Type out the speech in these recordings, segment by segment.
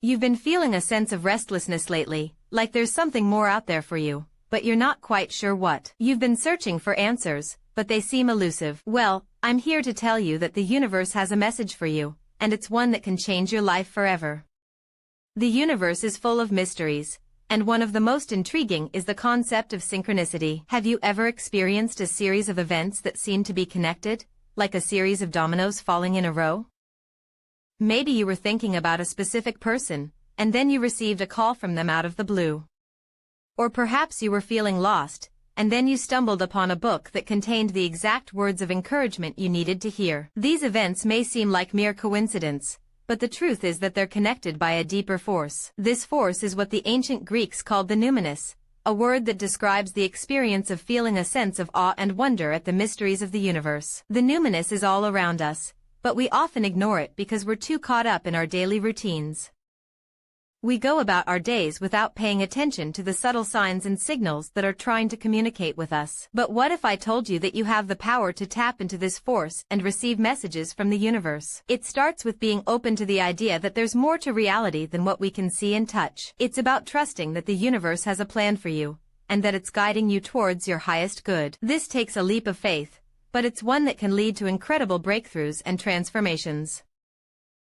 You've been feeling a sense of restlessness lately, like there's something more out there for you, but you're not quite sure what. You've been searching for answers, but they seem elusive. Well, I'm here to tell you that the universe has a message for you, and it's one that can change your life forever. The universe is full of mysteries, and one of the most intriguing is the concept of synchronicity. Have you ever experienced a series of events that seem to be connected, like a series of dominoes falling in a row? Maybe you were thinking about a specific person, and then you received a call from them out of the blue. Or perhaps you were feeling lost, and then you stumbled upon a book that contained the exact words of encouragement you needed to hear. These events may seem like mere coincidence, but the truth is that they're connected by a deeper force. This force is what the ancient Greeks called the numinous, a word that describes the experience of feeling a sense of awe and wonder at the mysteries of the universe. The numinous is all around us, but we often ignore it because we're too caught up in our daily routines. We go about our days without paying attention to the subtle signs and signals that are trying to communicate with us. But what if I told you that you have the power to tap into this force and receive messages from the universe? It starts with being open to the idea that there's more to reality than what we can see and touch. It's about trusting that the universe has a plan for you, and that it's guiding you towards your highest good. This takes a leap of faith, but it's one that can lead to incredible breakthroughs and transformations.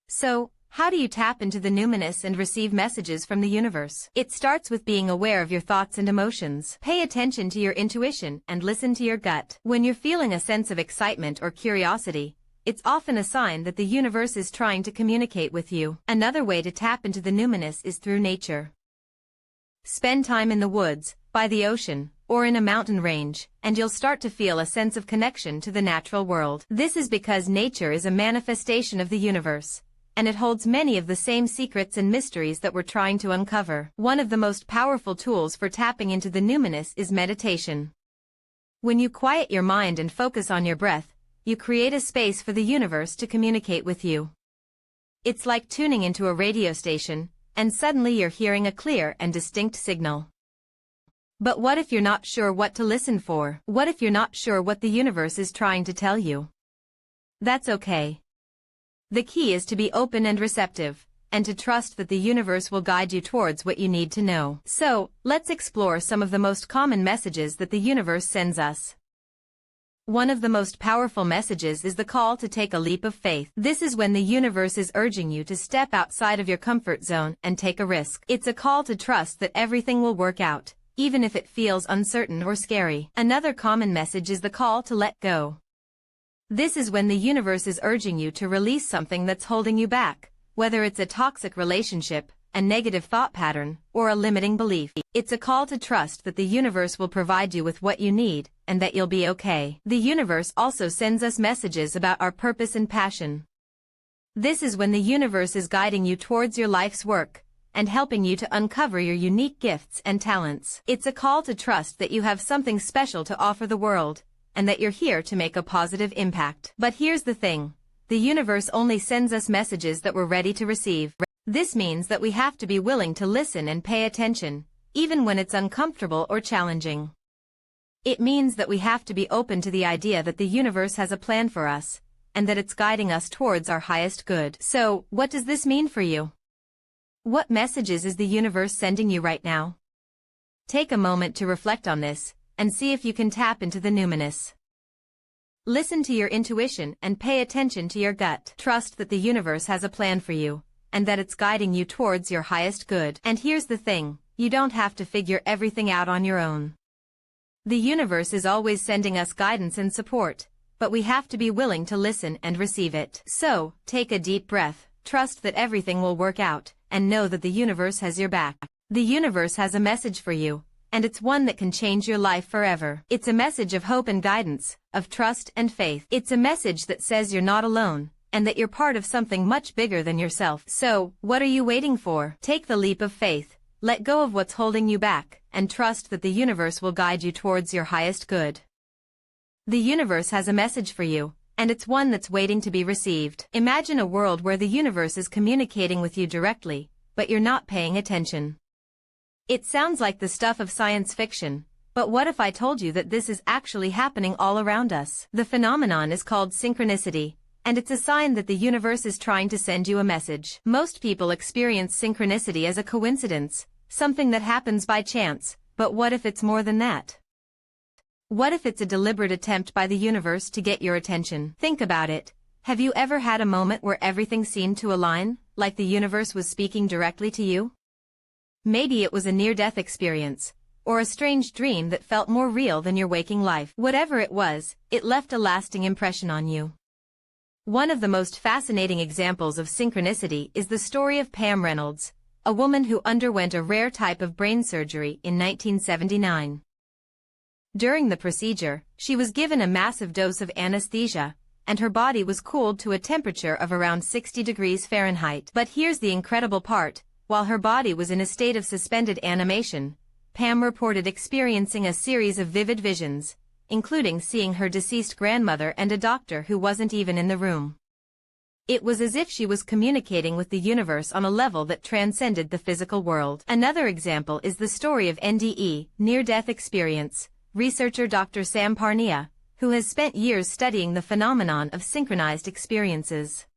So, how do you tap into the numinous and receive messages from the universe? It starts with being aware of your thoughts and emotions. Pay attention to your intuition and listen to your gut. When you're feeling a sense of excitement or curiosity, it's often a sign that the universe is trying to communicate with you. Another way to tap into the numinous is through nature. Spend time in the woods, by the ocean, or in a mountain range, and you'll start to feel a sense of connection to the natural world. This is because nature is a manifestation of the universe, and it holds many of the same secrets and mysteries that we're trying to uncover. One of the most powerful tools for tapping into the numinous is meditation. When you quiet your mind and focus on your breath, you create a space for the universe to communicate with you. It's like tuning into a radio station, and suddenly you're hearing a clear and distinct signal. But what if you're not sure what to listen for? What if you're not sure what the universe is trying to tell you? That's okay. The key is to be open and receptive, and to trust that the universe will guide you towards what you need to know. So, let's explore some of the most common messages that the universe sends us. One of the most powerful messages is the call to take a leap of faith. This is when the universe is urging you to step outside of your comfort zone and take a risk. It's a call to trust that everything will work out, even if it feels uncertain or scary. Another common message is the call to let go. This is when the universe is urging you to release something that's holding you back, whether it's a toxic relationship, a negative thought pattern, or a limiting belief. It's a call to trust that the universe will provide you with what you need, and that you'll be okay. The universe also sends us messages about our purpose and passion. This is when the universe is guiding you towards your life's work, and helping you to uncover your unique gifts and talents. It's a call to trust that you have something special to offer the world, and that you're here to make a positive impact. But here's the thing. The universe only sends us messages that we're ready to receive. This means that we have to be willing to listen and pay attention, even when it's uncomfortable or challenging. It means that we have to be open to the idea that the universe has a plan for us, and that it's guiding us towards our highest good. So, what does this mean for you? What messages is the universe sending you right now? Take a moment to reflect on this, and see if you can tap into the numinous. Listen to your intuition and pay attention to your gut. Trust that the universe has a plan for you, and that it's guiding you towards your highest good. And here's the thing, you don't have to figure everything out on your own. The universe is always sending us guidance and support, but we have to be willing to listen and receive it. So, take a deep breath, trust that everything will work out, and know that the universe has your back. The universe has a message for you, and it's one that can change your life forever. It's a message of hope and guidance, of trust and faith. It's a message that says you're not alone, and that you're part of something much bigger than yourself. So, what are you waiting for? Take the leap of faith, let go of what's holding you back, and trust that the universe will guide you towards your highest good. The universe has a message for you, and it's one that's waiting to be received. Imagine a world where the universe is communicating with you directly, but you're not paying attention. It sounds like the stuff of science fiction, but what if I told you that this is actually happening all around us? The phenomenon is called synchronicity, and it's a sign that the universe is trying to send you a message. Most people experience synchronicity as a coincidence, something that happens by chance, but what if it's more than that? What if it's a deliberate attempt by the universe to get your attention? Think about it. Have you ever had a moment where everything seemed to align, like the universe was speaking directly to you? Maybe it was a near-death experience, or a strange dream that felt more real than your waking life. Whatever it was, it left a lasting impression on you. One of the most fascinating examples of synchronicity is the story of Pam Reynolds, a woman who underwent a rare type of brain surgery in 1979. During the procedure, she was given a massive dose of anesthesia, and her body was cooled to a temperature of around 60 degrees Fahrenheit. But here's the incredible part: while her body was in a state of suspended animation, Pam reported experiencing a series of vivid visions, including seeing her deceased grandmother and a doctor who wasn't even in the room. It was as if she was communicating with the universe on a level that transcended the physical world. Another example is the story of NDE, near-death experience. Researcher Dr. Sam Parnia, who has spent years studying the phenomenon of synchronized experiences.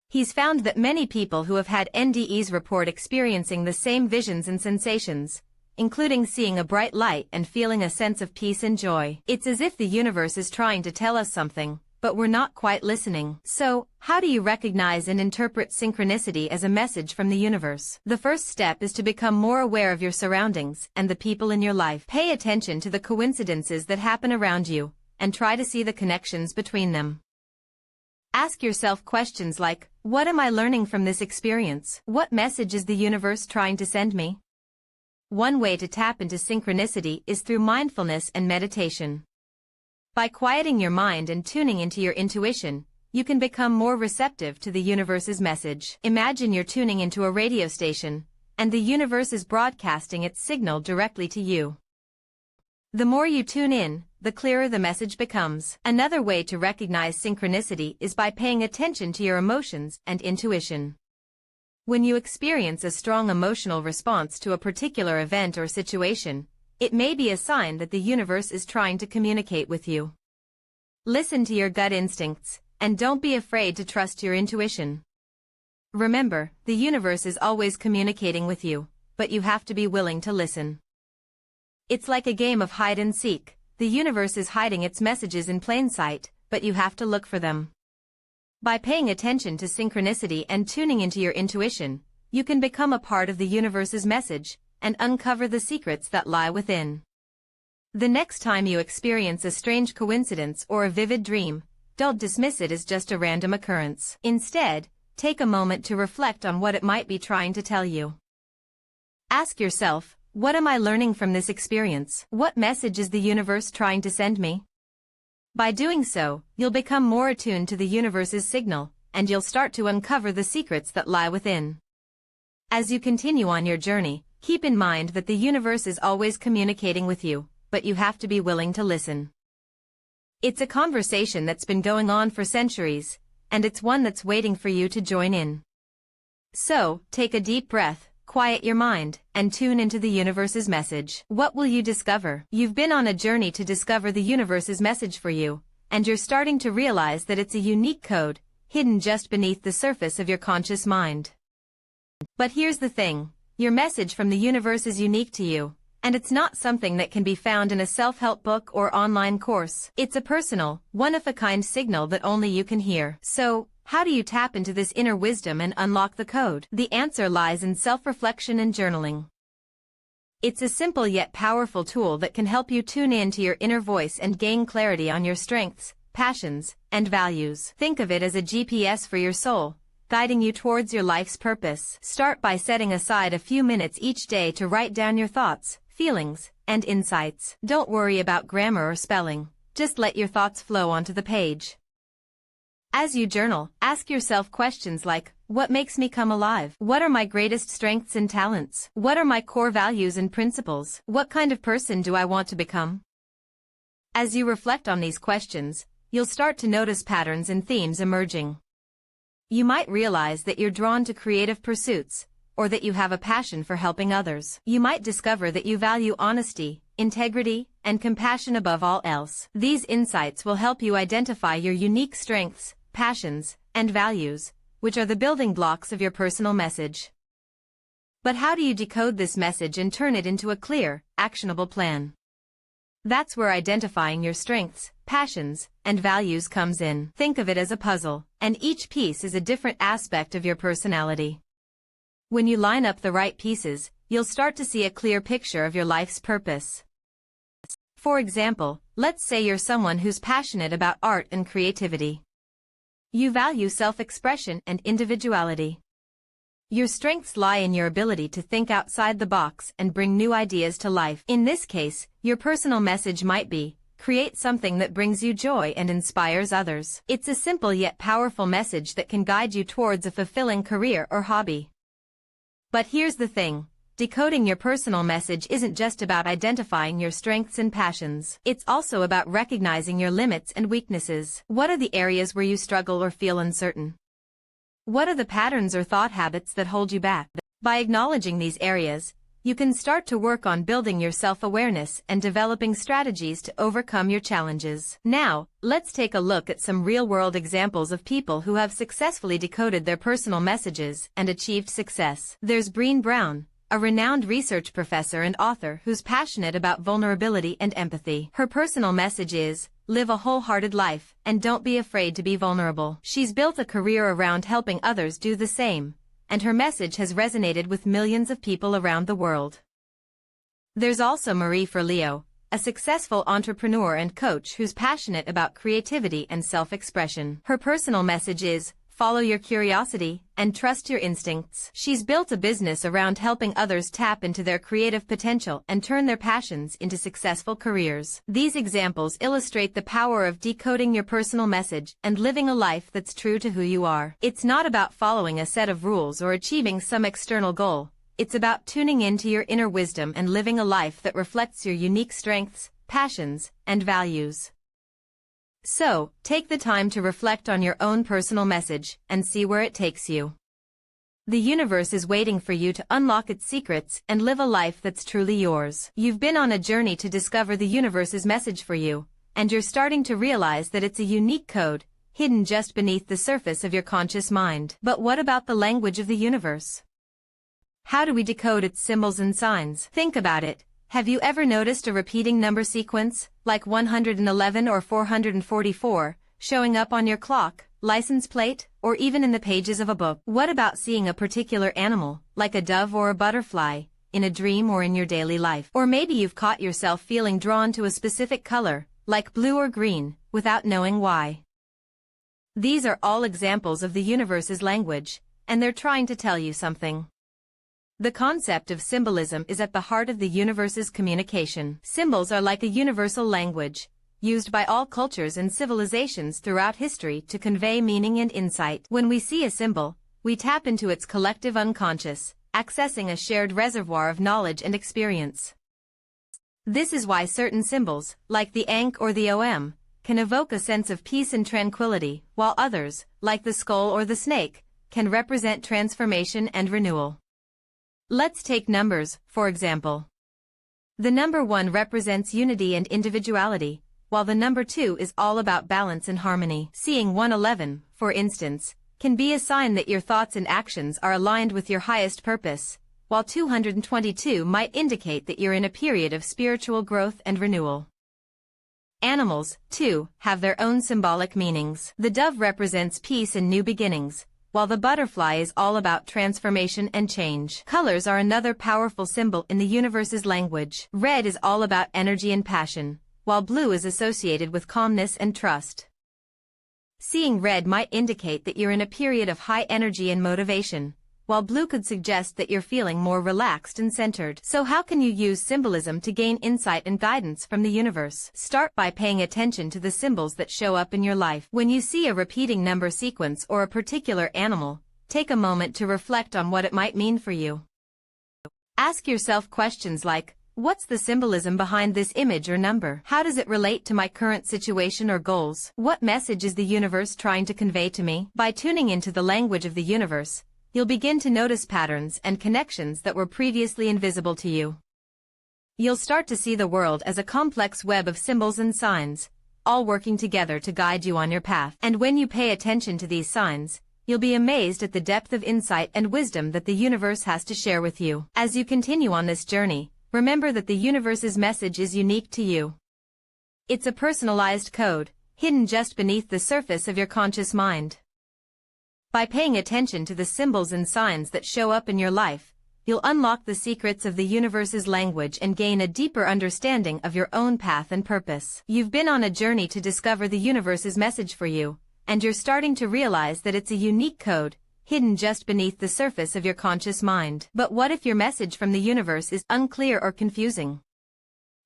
He's found that many people who have had NDEs report experiencing the same visions and sensations, including seeing a bright light and feeling a sense of peace and joy. It's as if the universe is trying to tell us something, but we're not quite listening. So, how do you recognize and interpret synchronicity as a message from the universe? The first step is to become more aware of your surroundings and the people in your life. Pay attention to the coincidences that happen around you, and try to see the connections between them. Ask yourself questions like, what am I learning from this experience? What message is the universe trying to send me? One way to tap into synchronicity is through mindfulness and meditation. By quieting your mind and tuning into your intuition, you can become more receptive to the universe's message. Imagine you're tuning into a radio station, and the universe is broadcasting its signal directly to you. The more you tune in, the clearer the message becomes. Another way to recognize synchronicity is by paying attention to your emotions and intuition. When you experience a strong emotional response to a particular event or situation, it may be a sign that the universe is trying to communicate with you. Listen to your gut instincts, and don't be afraid to trust your intuition. Remember, the universe is always communicating with you, but you have to be willing to listen. It's like a game of hide and seek. The universe is hiding its messages in plain sight, but you have to look for them. By paying attention to synchronicity and tuning into your intuition, you can become a part of the universe's message and uncover the secrets that lie within. The next time you experience a strange coincidence or a vivid dream, don't dismiss it as just a random occurrence. Instead, take a moment to reflect on what it might be trying to tell you. Ask yourself, what am I learning from this experience? What message is the universe trying to send me? By doing so, you'll become more attuned to the universe's signal, and you'll start to uncover the secrets that lie within. As you continue on your journey, keep in mind that the universe is always communicating with you, but you have to be willing to listen. It's a conversation that's been going on for centuries, and it's one that's waiting for you to join in. So, take a deep breath, quiet your mind, and tune into the universe's message. What will you discover? You've been on a journey to discover the universe's message for you, and you're starting to realize that it's a unique code, hidden just beneath the surface of your conscious mind. But here's the thing. Your message from the universe is unique to you, and it's not something that can be found in a self-help book or online course. It's a personal, one-of-a-kind signal that only you can hear. So, how do you tap into this inner wisdom and unlock the code? The answer lies in self-reflection and journaling. It's a simple yet powerful tool that can help you tune in to your inner voice and gain clarity on your strengths, passions, and values. Think of it as a GPS for your soul, guiding you towards your life's purpose. Start by setting aside a few minutes each day to write down your thoughts, feelings, and insights. Don't worry about grammar or spelling, just let your thoughts flow onto the page. As you journal, ask yourself questions like, what makes me come alive? What are my greatest strengths and talents? What are my core values and principles? What kind of person do I want to become? As you reflect on these questions, you'll start to notice patterns and themes emerging. You might realize that you're drawn to creative pursuits, or that you have a passion for helping others. You might discover that you value honesty, integrity, and compassion above all else. These insights will help you identify your unique strengths, passions, and values, which are the building blocks of your personal message. But how do you decode this message and turn it into a clear, actionable plan? That's where identifying your strengths, passions, and values comes in. Think of it as a puzzle, and each piece is a different aspect of your personality. When you line up the right pieces, you'll start to see a clear picture of your life's purpose. For example, let's say you're someone who's passionate about art and creativity. You value self-expression and individuality. Your strengths lie in your ability to think outside the box and bring new ideas to life. In this case, your personal message might be, create something that brings you joy and inspires others. It's a simple yet powerful message that can guide you towards a fulfilling career or hobby. But here's the thing, decoding your personal message isn't just about identifying your strengths and passions. It's also about recognizing your limits and weaknesses. What are the areas where you struggle or feel uncertain? What are the patterns or thought habits that hold you back? By acknowledging these areas, you can start to work on building your self-awareness and developing strategies to overcome your challenges. Now, let's take a look at some real-world examples of people who have successfully decoded their personal messages and achieved success. There's Brené Brown, a renowned research professor and author who's passionate about vulnerability and empathy. Her personal message is, live a wholehearted life, and don't be afraid to be vulnerable. She's built a career around helping others do the same, and her message has resonated with millions of people around the world. There's also Marie Forleo, a successful entrepreneur and coach who's passionate about creativity and self-expression. Her personal message is, follow your curiosity, and trust your instincts. She's built a business around helping others tap into their creative potential and turn their passions into successful careers. These examples illustrate the power of decoding your personal message and living a life that's true to who you are. It's not about following a set of rules or achieving some external goal. It's about tuning into your inner wisdom and living a life that reflects your unique strengths, passions, and values. So, take the time to reflect on your own personal message and see where it takes you. The universe is waiting for you to unlock its secrets and live a life that's truly yours. You've been on a journey to discover the universe's message for you, and you're starting to realize that it's a unique code, hidden just beneath the surface of your conscious mind. But what about the language of the universe? How do we decode its symbols and signs? Think about it. Have you ever noticed a repeating number sequence, like 111 or 444, showing up on your clock, license plate, or even in the pages of a book? What about seeing a particular animal, like a dove or a butterfly, in a dream or in your daily life? Or maybe you've caught yourself feeling drawn to a specific color, like blue or green, without knowing why. These are all examples of the universe's language, and they're trying to tell you something. The concept of symbolism is at the heart of the universe's communication. Symbols are like a universal language, used by all cultures and civilizations throughout history to convey meaning and insight. When we see a symbol, we tap into its collective unconscious, accessing a shared reservoir of knowledge and experience. This is why certain symbols, like the ankh or the OM, can evoke a sense of peace and tranquility, while others, like the skull or the snake, can represent transformation and renewal. Let's take numbers, for example. The number 1 represents unity and individuality, while the number 2 is all about balance and harmony. Seeing 111, for instance, can be a sign that your thoughts and actions are aligned with your highest purpose, while 222 might indicate that you're in a period of spiritual growth and renewal. Animals, too, have their own symbolic meanings. The dove represents peace and new beginnings, while the butterfly is all about transformation and change. Colors are another powerful symbol in the universe's language. Red is all about energy and passion, while blue is associated with calmness and trust. Seeing red might indicate that you're in a period of high energy and motivation, while blue could suggest that you're feeling more relaxed and centered. So how can you use symbolism to gain insight and guidance from the universe? Start by paying attention to the symbols that show up in your life. When you see a repeating number sequence or a particular animal, take a moment to reflect on what it might mean for you. Ask yourself questions like, what's the symbolism behind this image or number? How does it relate to my current situation or goals? What message is the universe trying to convey to me? By tuning into the language of the universe, you'll begin to notice patterns and connections that were previously invisible to you. You'll start to see the world as a complex web of symbols and signs, all working together to guide you on your path. And when you pay attention to these signs, you'll be amazed at the depth of insight and wisdom that the universe has to share with you. As you continue on this journey, remember that the universe's message is unique to you. It's a personalized code, hidden just beneath the surface of your conscious mind. By paying attention to the symbols and signs that show up in your life, you'll unlock the secrets of the universe's language and gain a deeper understanding of your own path and purpose. You've been on a journey to discover the universe's message for you, and you're starting to realize that it's a unique code, hidden just beneath the surface of your conscious mind. But what if your message from the universe is unclear or confusing?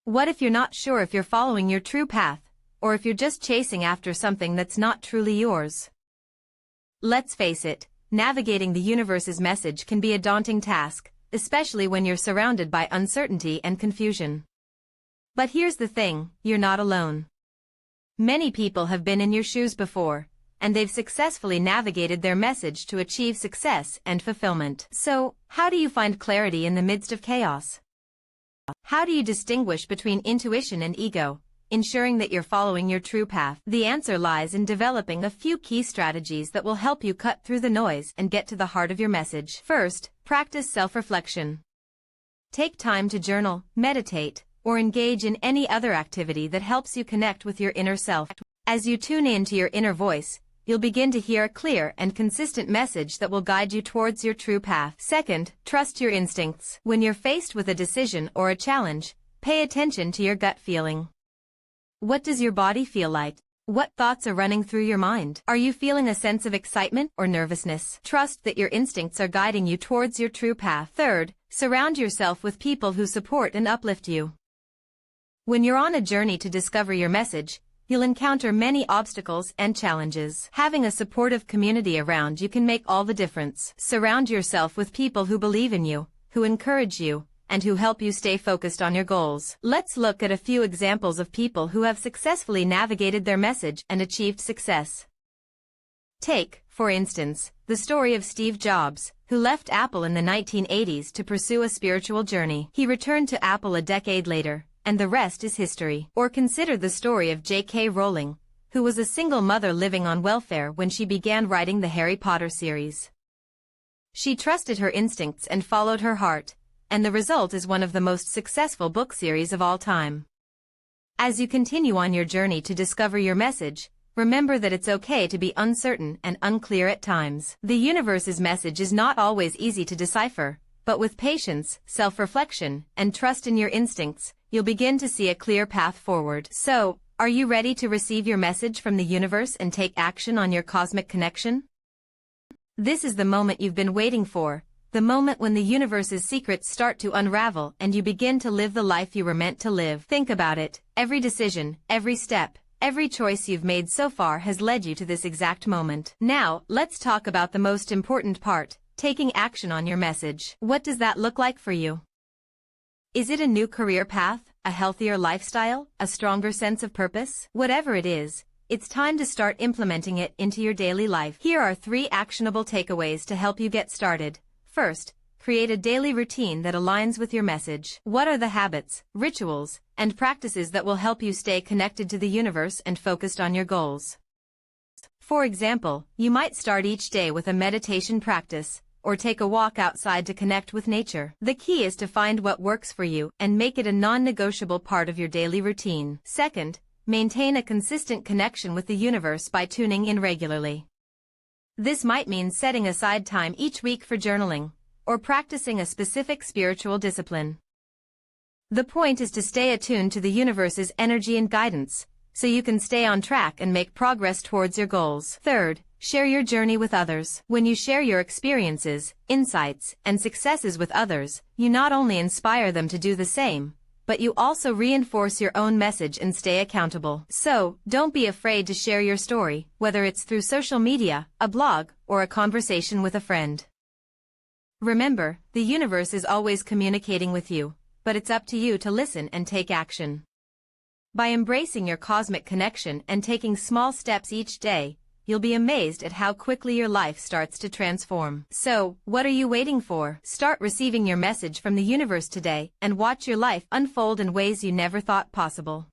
What if you're not sure if you're following your true path, or if you're just chasing after something that's not truly yours? Let's face it, navigating the universe's message can be a daunting task, especially when you're surrounded by uncertainty and confusion. But here's the thing, you're not alone. Many people have been in your shoes before, and they've successfully navigated their message to achieve success and fulfillment. So, how do you find clarity in the midst of chaos? How do you distinguish between intuition and ego, ensuring that you're following your true path? The answer lies in developing a few key strategies that will help you cut through the noise and get to the heart of your message. First, practice self-reflection. Take time to journal, meditate, or engage in any other activity that helps you connect with your inner self. As you tune in to your inner voice, you'll begin to hear a clear and consistent message that will guide you towards your true path. Second, trust your instincts. When you're faced with a decision or a challenge, pay attention to your gut feeling. What does your body feel like? What thoughts are running through your mind? Are you feeling a sense of excitement or nervousness? Trust that your instincts are guiding you towards your true path. Third, surround yourself with people who support and uplift you. When you're on a journey to discover your message, you'll encounter many obstacles and challenges. Having a supportive community around you can make all the difference. Surround yourself with people who believe in you, who encourage you, and who help you stay focused on your goals. Let's look at a few examples of people who have successfully navigated their message and achieved success. Take, for instance, the story of Steve Jobs, who left Apple in the 1980s to pursue a spiritual journey. He returned to Apple a decade later, and the rest is history. Or consider the story of J.K. Rowling, who was a single mother living on welfare when she began writing the Harry Potter series. She trusted her instincts and followed her heart, and the result is one of the most successful book series of all time. As you continue on your journey to discover your message, remember that it's okay to be uncertain and unclear at times. The universe's message is not always easy to decipher, but with patience, self-reflection, and trust in your instincts, you'll begin to see a clear path forward. So, are you ready to receive your message from the universe and take action on your cosmic connection? This is the moment you've been waiting for, the moment when the universe's secrets start to unravel and you begin to live the life you were meant to live. Think about it, every decision, every step, every choice you've made so far has led you to this exact moment. Now, let's talk about the most important part, taking action on your message. What does that look like for you? Is it a new career path, a healthier lifestyle, a stronger sense of purpose? Whatever it is, it's time to start implementing it into your daily life. Here are 3 actionable takeaways to help you get started. First, create a daily routine that aligns with your message. What are the habits, rituals, and practices that will help you stay connected to the universe and focused on your goals? For example, you might start each day with a meditation practice, or take a walk outside to connect with nature. The key is to find what works for you and make it a non-negotiable part of your daily routine. Second, maintain a consistent connection with the universe by tuning in regularly. This might mean setting aside time each week for journaling, or practicing a specific spiritual discipline. The point is to stay attuned to the universe's energy and guidance, so you can stay on track and make progress towards your goals. Third, share your journey with others. When you share your experiences, insights, and successes with others, you not only inspire them to do the same, but you also reinforce your own message and stay accountable. So, don't be afraid to share your story, whether it's through social media, a blog, or a conversation with a friend. Remember, the universe is always communicating with you, but it's up to you to listen and take action. By embracing your cosmic connection and taking small steps each day, you'll be amazed at how quickly your life starts to transform. So, what are you waiting for? Start receiving your message from the universe today and watch your life unfold in ways you never thought possible.